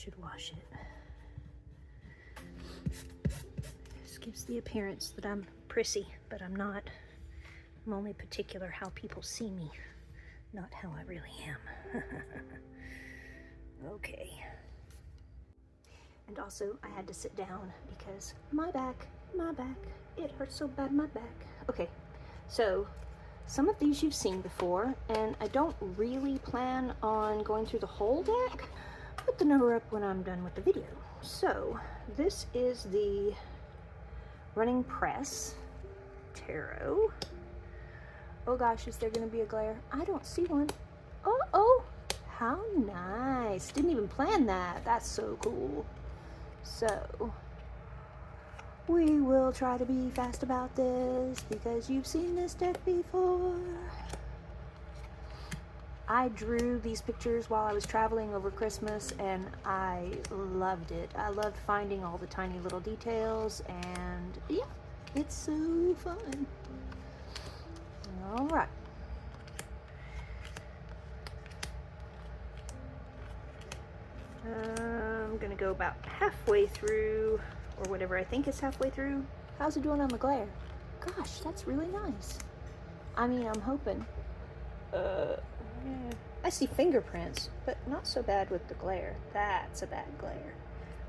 should wash it. This gives the appearance that I'm prissy, but I'm not. I'm only particular how people see me, not how I really am. Okay. And also, I had to sit down because my back, it hurts so bad, my back. Okay, so some of these you've seen before, and I don't really plan on going through the whole deck. Put the number up when I'm done with the video. So, this is the Running Press Tarot. Oh gosh, is there going to be a glare? I don't see one. Oh, how nice. Didn't even plan that. That's so cool. So, we will try to be fast about this because you've seen this deck before. I drew these pictures while I was traveling over Christmas and I loved it. I loved finding all the tiny little details, and yeah, it's so fun. All right. I'm gonna go about halfway through, or whatever I think is halfway through. How's it doing on the glare? Gosh, that's really nice. I mean, I'm hoping. I see fingerprints, but not so bad with the glare. That's a bad glare.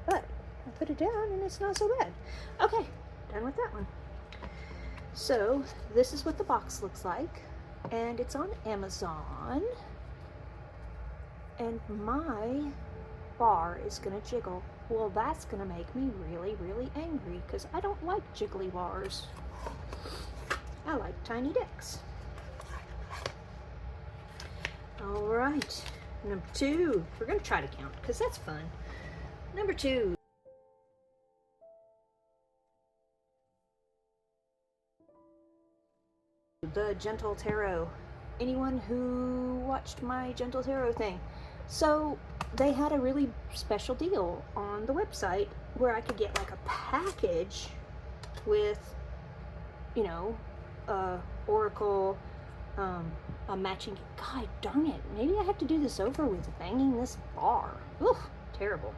But I put it down and it's not so bad. Okay, done with that one. So this is what the box looks like, and it's on Amazon. And my bar is gonna jiggle. Well, that's gonna make me really, really angry because I don't like jiggly bars. I like tiny decks. All right, number 2. We're gonna try to count because that's fun. Number 2. The Gentle Tarot. Anyone who watched my Gentle Tarot thing. So they had a really special deal on the website where I could get like a package with, you know, oracle, a matching. God darn it, maybe I have to do this over with banging this bar. Oof, terrible.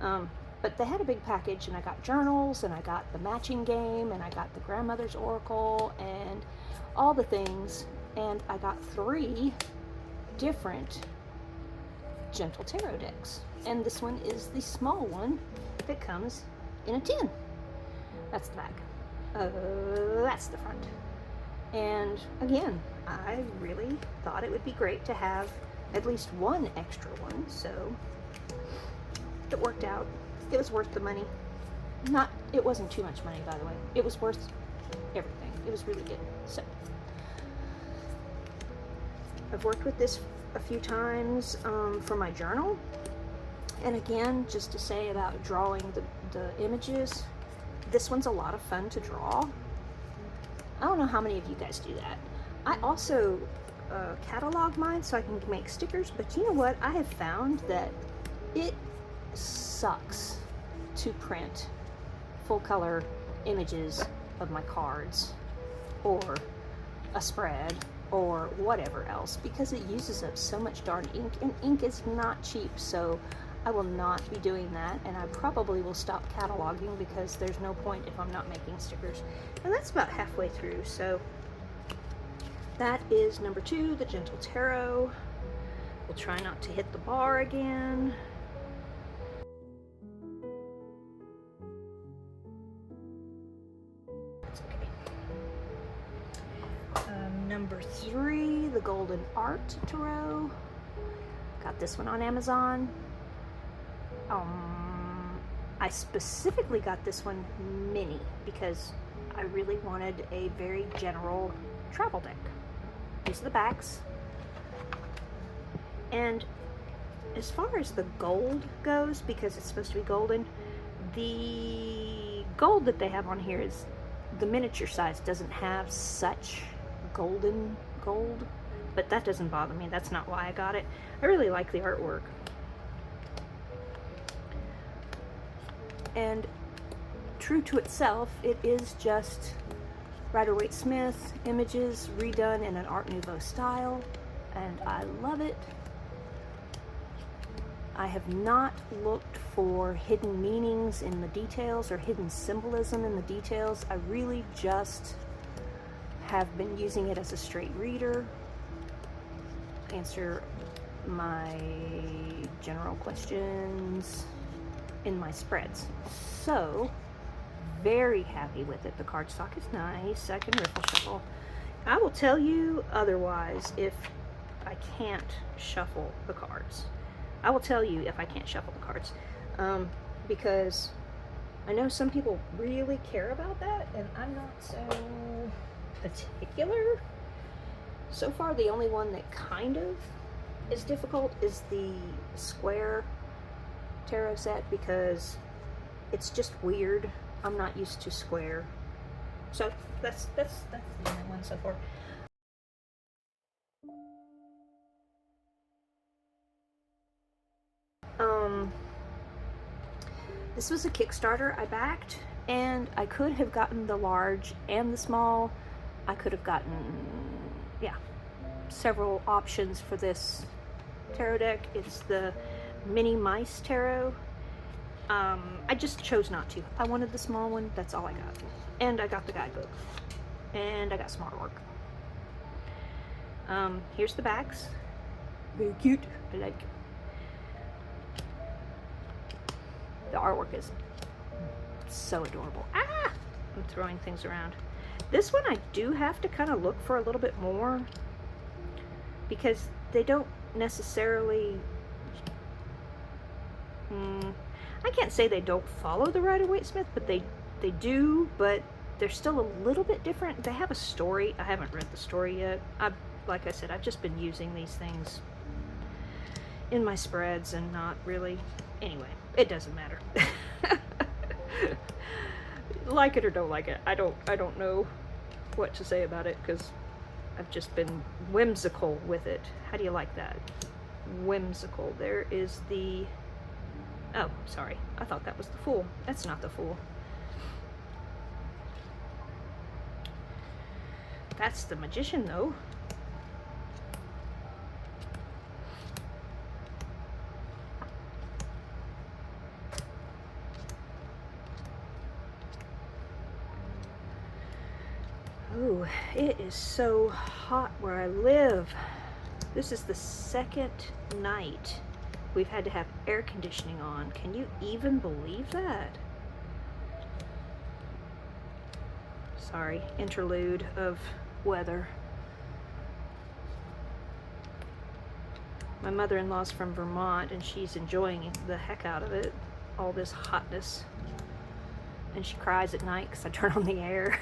But they had a big package, and I got journals, and I got the matching game, and I got the grandmother's oracle, and all the things, and I got 3 different Gentle Tarot decks, and this one is the small one that comes in a tin. That's the back. That's the front. And again, I really thought it would be great to have at least one extra one, so it worked out. It was worth the money. It wasn't too much money, by the way. It was worth everything. It was really good. So I've worked with this a few times for my journal, and again, just to say about drawing the images, this one's a lot of fun to draw. I don't know how many of you guys do that. I also catalog mine so I can make stickers, but you know what? I have found that it sucks to print full color images of my cards or a spread or whatever else, because it uses up so much darn ink, and ink is not cheap, so I will not be doing that, and I probably will stop cataloging because there's no point if I'm not making stickers. And that's about halfway through, so that is number 2, the Gentle Tarot. We'll try not to hit the bar again. Number 3, the Golden Art Tarot. Got this one on Amazon. I specifically got this one mini because I really wanted a very general travel deck. These are the backs. And as far as the gold goes, because it's supposed to be golden, the gold that they have on here is the miniature size doesn't have such golden gold, but that doesn't bother me. That's not why I got it. I really like the artwork. And true to itself, it is just Rider-Waite-Smith images redone in an Art Nouveau style, and I love it. I have not looked for hidden meanings in the details or hidden symbolism in the details. I really just have been using it as a straight reader, answer my general questions in my spreads. So, very happy with it. The cardstock is nice. I can riffle shuffle. I will tell you otherwise if I can't shuffle the cards. I will tell you if I can't shuffle the cards. Because I know some people really care about that, and I'm not so particular. So far, the only one that kind of is difficult is the square tarot set, because it's just weird. I'm not used to square. So that's the only one so far. This was a Kickstarter I backed, and I could have gotten the large and the small. I could have gotten, yeah, several options for this tarot deck. It's the Mini Mice Tarot. I just chose not to. I wanted the small one, that's all I got. And I got the guidebook. And I got some artwork. Here's the backs. Very cute. I like it. The artwork is so adorable. Ah! I'm throwing things around. This one I do have to kind of look for a little bit more, because they don't necessarily... I can't say they don't follow the Rider-Waite-Smith, but they do, but they're still a little bit different. They have a story. I haven't read the story yet. Like I said, I've just been using these things in my spreads and not really... Anyway, it doesn't matter. Like it or don't like it, I don't know what to say about it, because I've just been whimsical with it. How do you like that? Whimsical. There is the... Oh, sorry. I thought that was the Fool. That's not the Fool. That's the Magician, though. Ooh, it is so hot where I live. This is the second night we've had to have air conditioning on. Can you even believe that? Sorry, interlude of weather. My mother-in-law's from Vermont, and she's enjoying the heck out of it, all this hotness. And she cries at night because I turn on the air.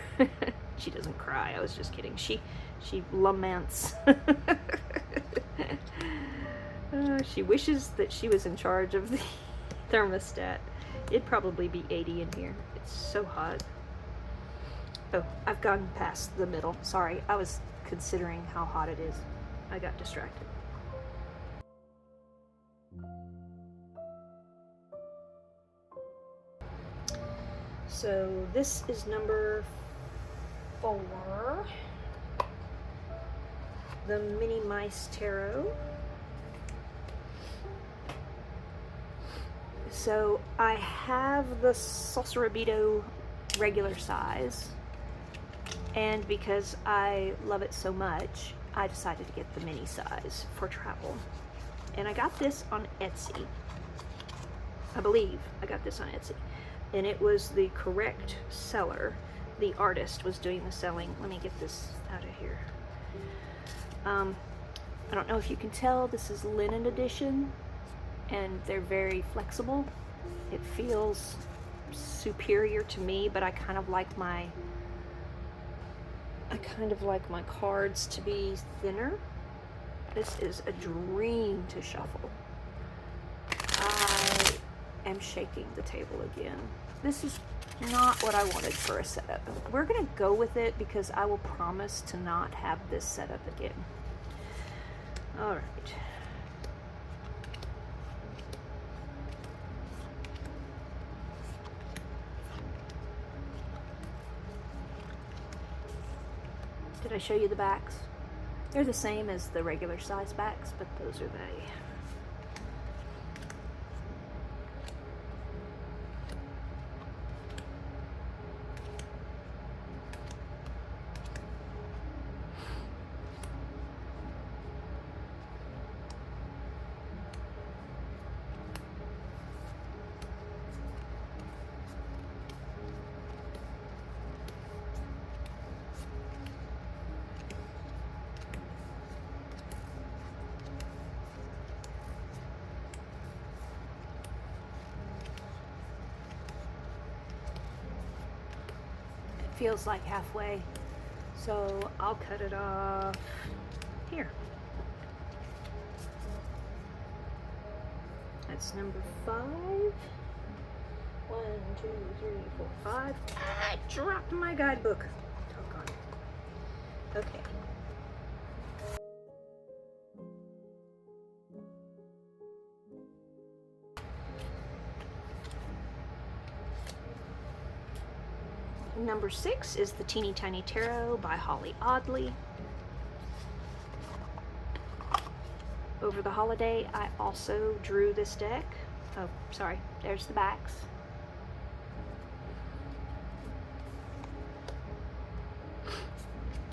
She doesn't cry, I was just kidding. She laments. She wishes that she was in charge of the thermostat. It'd probably be 80 in here. It's so hot. Oh, I've gone past the middle. Sorry, I was considering how hot it is. I got distracted. So this is number 4. The Mini Mice Tarot. So I have the Salsarabito regular size, and because I love it so much, I decided to get the mini size for travel. And I got this on Etsy. I believe I got this on Etsy. And it was the correct seller. The artist was doing the selling. Let me get this out of here. I don't know if you can tell, this is linen edition, and they're very flexible. It feels superior to me, but I kind of like my cards to be thinner. This is a dream to shuffle. I am shaking the table again. This is not what I wanted for a setup. We're gonna go with it because I will promise to not have this setup again. All right. Did I show you the backs? They're the same as the regular size backs, but those are they. feels like halfway. So I'll cut it off here. That's number 5. 1, 2, 3, 4, 5. I dropped my guidebook. Doggone it. Okay. Number 6 is the Teeny Tiny Tarot by Holly Audley. Over the holiday, I also drew this deck. Oh, sorry, there's the backs.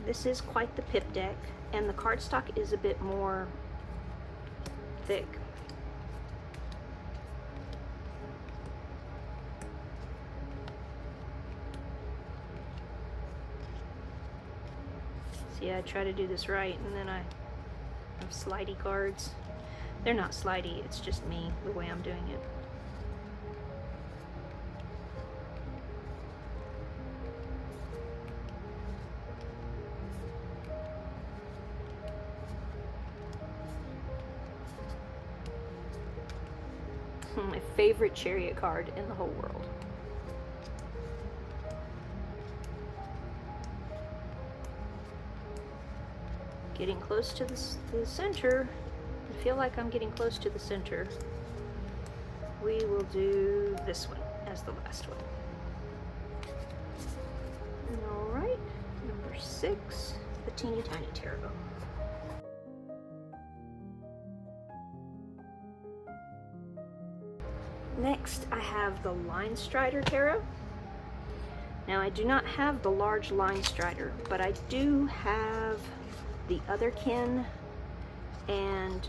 This is quite the pip deck, and the cardstock is a bit more thick. See, I try to do this right, and then I have slidey cards. They're not slidey, it's just me, the way I'm doing it. My favorite chariot card in the whole world. Getting close to the center. I feel like I'm getting close to the center. We will do this one as the last one. Alright, number 6, the Teeny Tiny Tarot. Next, I have the Line Strider Tarot. Now, I do not have the large Line Strider, but I do have the Otherkin and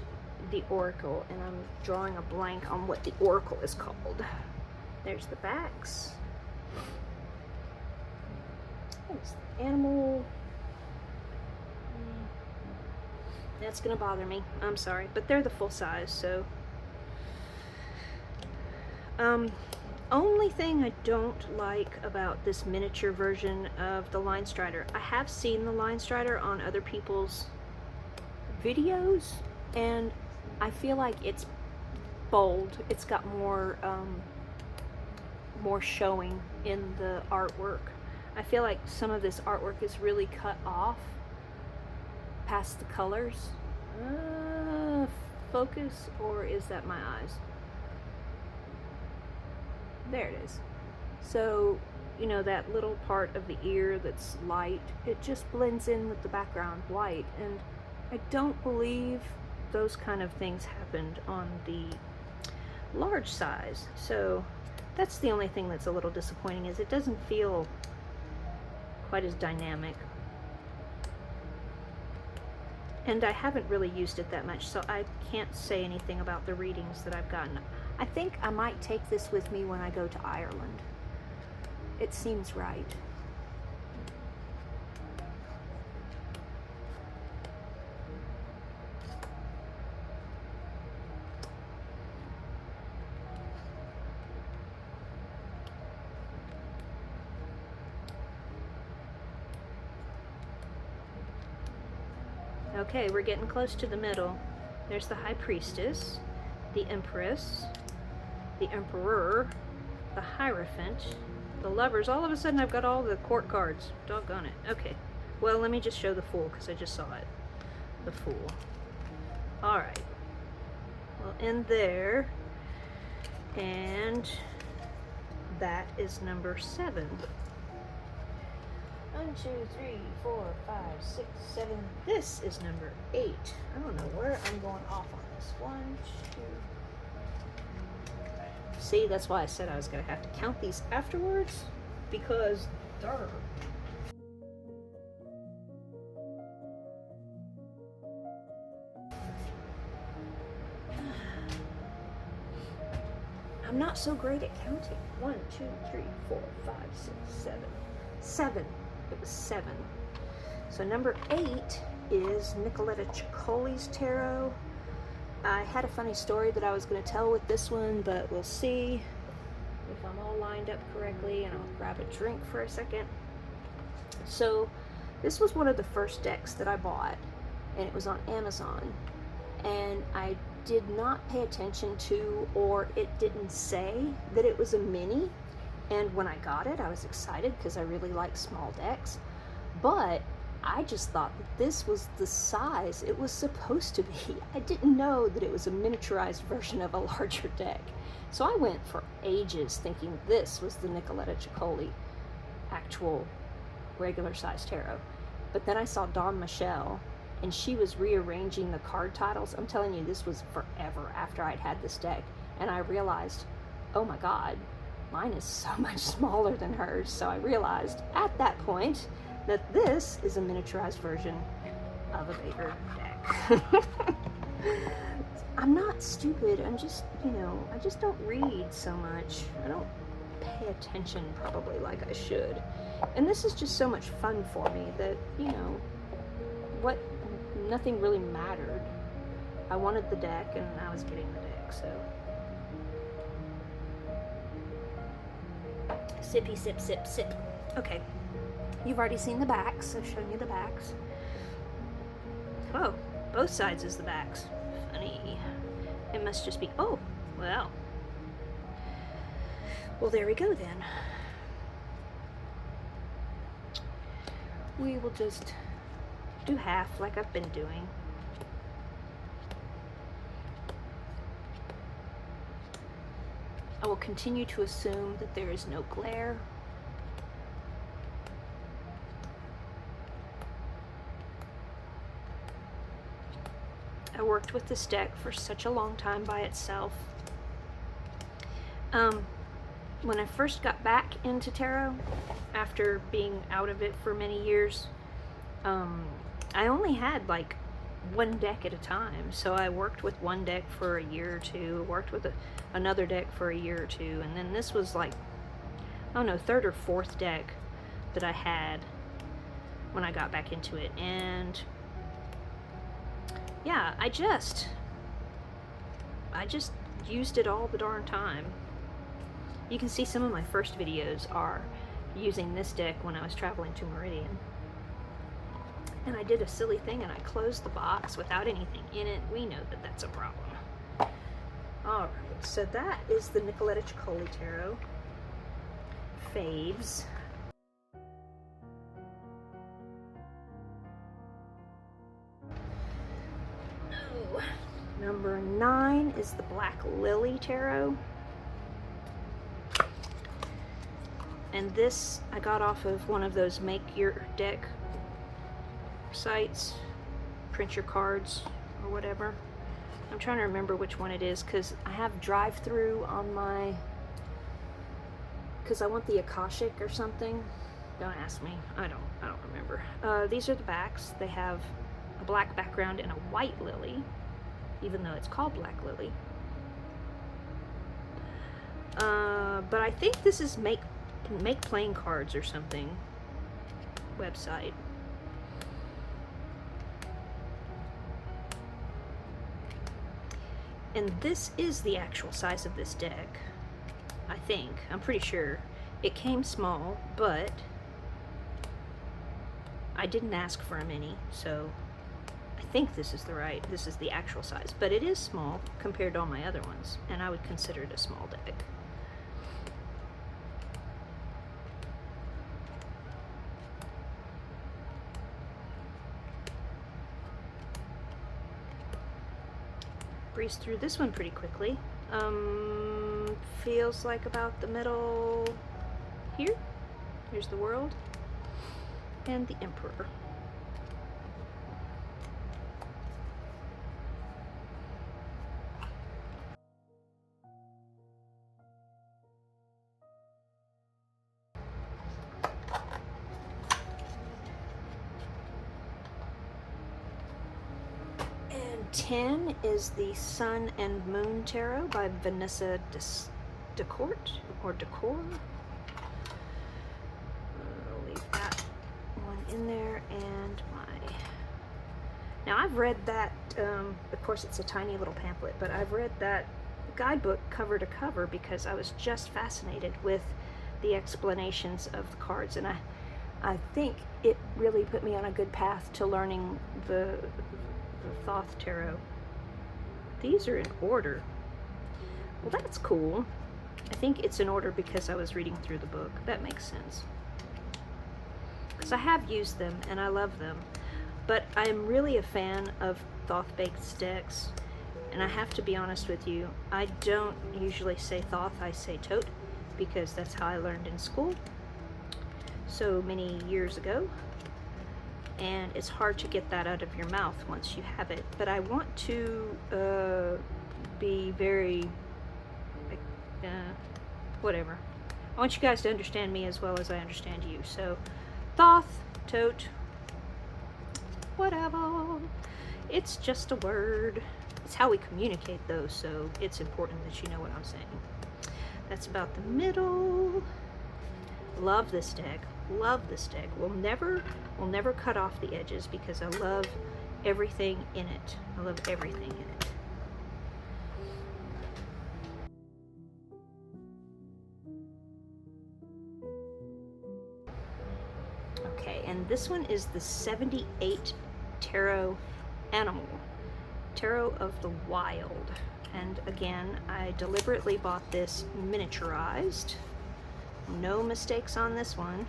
the Oracle, and I'm drawing a blank on what the Oracle is called. There's the backs. There's the animal. That's gonna bother me. I'm sorry, but they're the full size, so. Only thing I don't like about this miniature version of the Line Strider, I have seen the Line Strider on other people's videos, and I feel like it's bold. It's got more more showing in the artwork. I feel like some of this artwork is really cut off past the colors. Focus, or is that my eyes? There it is. So, you know, that little part of the ear that's light, it just blends in with the background white, and I don't believe those kind of things happened on the large size. So that's the only thing that's a little disappointing, is it doesn't feel quite as dynamic. And I haven't really used it that much, so I can't say anything about the readings that I've gotten. I think I might take this with me when I go to Ireland. It seems right. Okay, we're getting close to the middle. There's the High Priestess, the Empress, the Emperor, the Hierophant, the Lovers. All of a sudden I've got all the court cards. Doggone it. Okay, well, let me just show the Fool, because I just saw it. The Fool. Alright. We'll end there. And that is number 7. 1, 2, 3, 4, 5, 6, 7. This is number 8. I don't know where I'm going off on this. 1, 2. See, that's why I said I was going to have to count these afterwards, because darn. I'm not so great at counting. 1, 2, 3, 4, 5, 6, 7. 7. It was 7. So number 8 is Nicoletta Ciccoli's tarot. I had a funny story that I was going to tell with this one, but we'll see if I'm all lined up correctly, and I'll grab a drink for a second. So this was one of the first decks that I bought, and it was on Amazon, and I did not pay attention to, or it didn't say that it was a mini. And when I got it, I was excited because I really like small decks, but I just thought that this was the size it was supposed to be. I didn't know that it was a miniaturized version of a larger deck. So I went for ages thinking this was the Nicoletta Ciccoli actual regular size tarot. But then I saw Dawn Michelle, and she was rearranging the card titles. I'm telling you, this was forever after I'd had this deck, and I realized, oh my God, mine is so much smaller than hers. So I realized at that point that this is a miniaturized version of a bigger deck. I'm not stupid, I'm just, I just don't read so much. I don't pay attention probably like I should. And this is just so much fun for me that, nothing really mattered. I wanted the deck and I was getting the deck, so. Sippy, sip, sip, sip. Okay, you've already seen the backs. I've shown you the backs. Oh, both sides is the backs. Funny. It must just be, oh, well. Well, there we go then. We will just do half like I've been doing. I will continue to assume that there is no glare. I worked with this deck for such a long time by itself. When I first got back into tarot, after being out of it for many years, I only had like one deck at a time. So I worked with one deck for a year or two, worked with another deck for a year or two, and then this was like, I don't know, third or fourth deck that I had when I got back into it. And yeah, I just used it all the darn time. You can see some of my first videos are using this deck when I was traveling to Meridian. And I did a silly thing and I closed the box without anything in it. We know that that's a problem. Alright, so that is the Nicoletta Ciccoli Tarot faves. Oh, number 9 is the Black Lily Tarot. And this I got off of one of those make your deck sites, print your cards or whatever. I'm trying to remember which one it is because I have drive-through on my, because I want the Akashic or something. Don't ask me. I don't remember. These are the backs. They have a black background and a white lily, even though it's called Black Lily. But I think this is make playing cards or something website. And this is the actual size of this deck, I think. I'm pretty sure. It came small, but I didn't ask for a mini, so I think this is the actual size. But it is small compared to all my other ones, and I would consider it a small deck. Breeze through this one pretty quickly. Feels like about the middle here. Here's the World and the Emperor. And 10 is the Sun and Moon Tarot by Vanessa Decourt, or Decor. I'll leave that one in there, and my... Now I've read that, of course it's a tiny little pamphlet, but I've read that guidebook cover to cover because I was just fascinated with the explanations of the cards, and I think it really put me on a good path to learning the Thoth Tarot. These are in order. Well, that's cool. I think it's in order because I was reading through the book. That makes sense. Because I have used them and I love them. But I'm really a fan of Thoth-based decks. And I have to be honest with you, I don't usually say Thoth, I say Tote, because that's how I learned in school so many years ago. And it's hard to get that out of your mouth once you have it. But I want to be very, whatever. I want you guys to understand me as well as I understand you. So, Thoth, Tote, whatever. It's just a word. It's how we communicate though, so it's important that you know what I'm saying. That's about the middle. Love this deck. Love this deck. We'll never cut off the edges because I love everything in it. I love everything in it. Okay, and this one is the 78 Tarot Animal. Tarot of the Wild. And again, I deliberately bought this miniaturized. No mistakes on this one.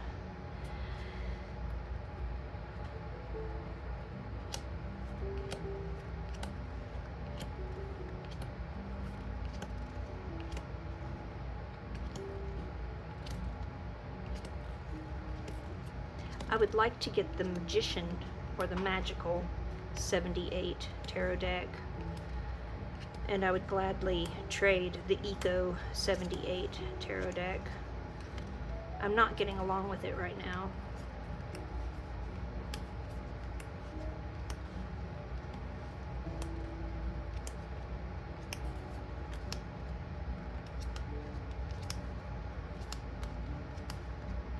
I would like to get the Magician or the Magical 78 tarot deck, and I would gladly trade the Eco 78 tarot deck. I'm not getting along with it right now.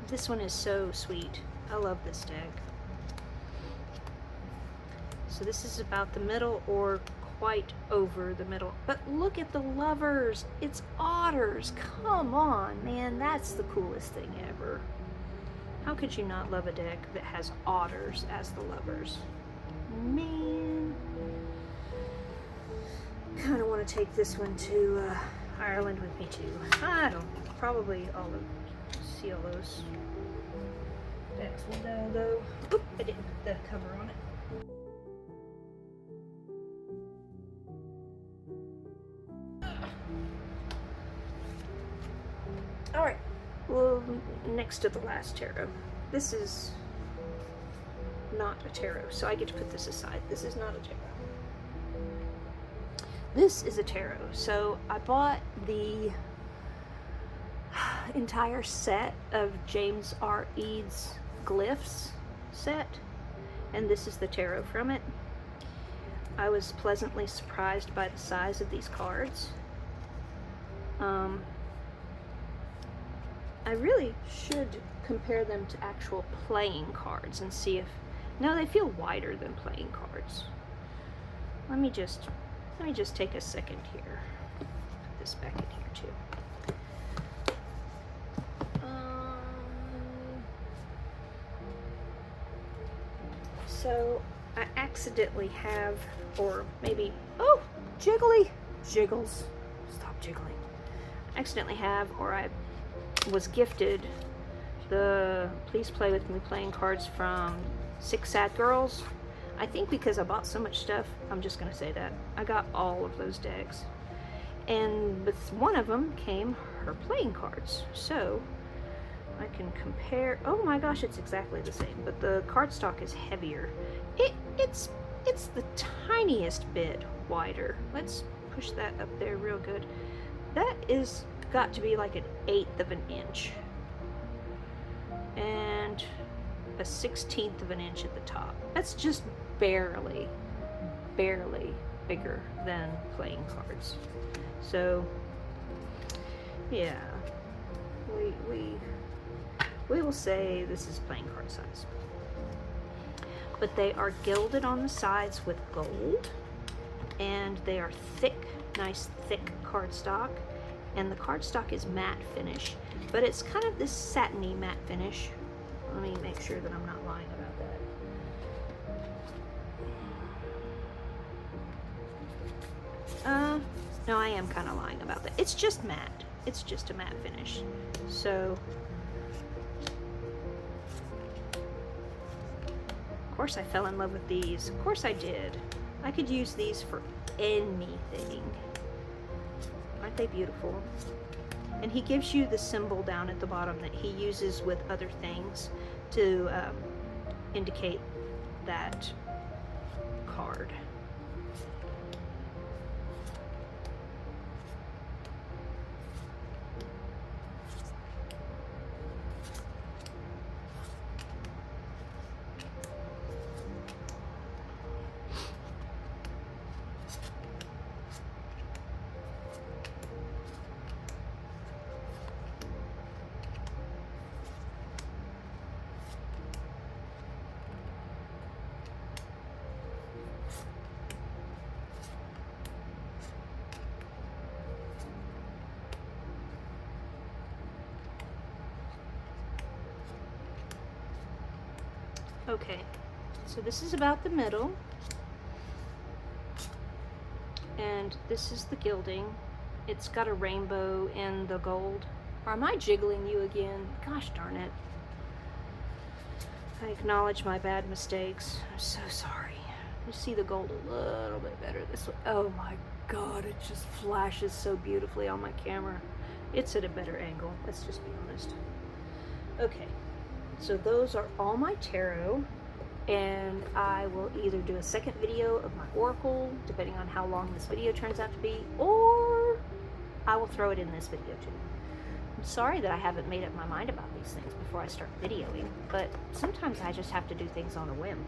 This one is so sweet. I love this deck. So this is about the middle or quite over the middle. But look at the lovers. It's otters. Come on, man. That's the coolest thing ever. How could you not love a deck that has otters as the lovers? Man. Kind of want to take this one to Ireland with me too. I don't know. Probably all of Cielo's decks will know though. Oop, I didn't put the cover on it. Alright, well, next to the last tarot. This is not a tarot, so I get to put this aside. This is not a tarot. This is a tarot. So I bought the entire set of James R. Eads Glyphs set, and this is the tarot from it. I was pleasantly surprised by the size of these cards. I really should compare them to actual playing cards and see if... No, they feel wider than playing cards. Let me just take a second here. Put this back in here too. So I accidentally have, or maybe, oh, jiggles. Stop jiggling. I accidentally have, or I was gifted the Please Play With Me playing cards from Six Sad Girls. I think because I bought so much stuff, I'm just gonna say that. I got all of those decks. And with one of them came her playing cards. So I can compare. Oh my gosh, it's exactly the same, but the cardstock is heavier. It's the tiniest bit wider. Let's push that up there real good. That is got to be like 1/8 of an inch. And a 1/16 of an inch at the top. That's just barely bigger than playing cards. So yeah, we will say this is playing card size. But they are gilded on the sides with gold, and they are thick, nice thick cardstock, and the cardstock is matte finish, but it's kind of this satiny matte finish. Let me make sure that I'm not lying about that. No, I am kind of lying about that. It's just matte. It's just a matte finish. So, of course I fell in love with these. Of course I did. I could use these for anything. Aren't they beautiful? And he gives you the symbol down at the bottom that he uses with other things to indicate that card. Okay, so this is about the middle, and this is the gilding. It's got a rainbow in the gold. Or am I jiggling you again? Gosh darn it. I acknowledge my bad mistakes. I'm so sorry. You see the gold a little bit better this way. Oh my god, it just flashes so beautifully on my camera. It's at a better angle, let's just be honest. Okay. So those are all my tarot, and I will either do a second video of my oracle, depending on how long this video turns out to be, or I will throw it in this video too. I'm sorry that I haven't made up my mind about these things before I start videoing, but sometimes I just have to do things on a whim.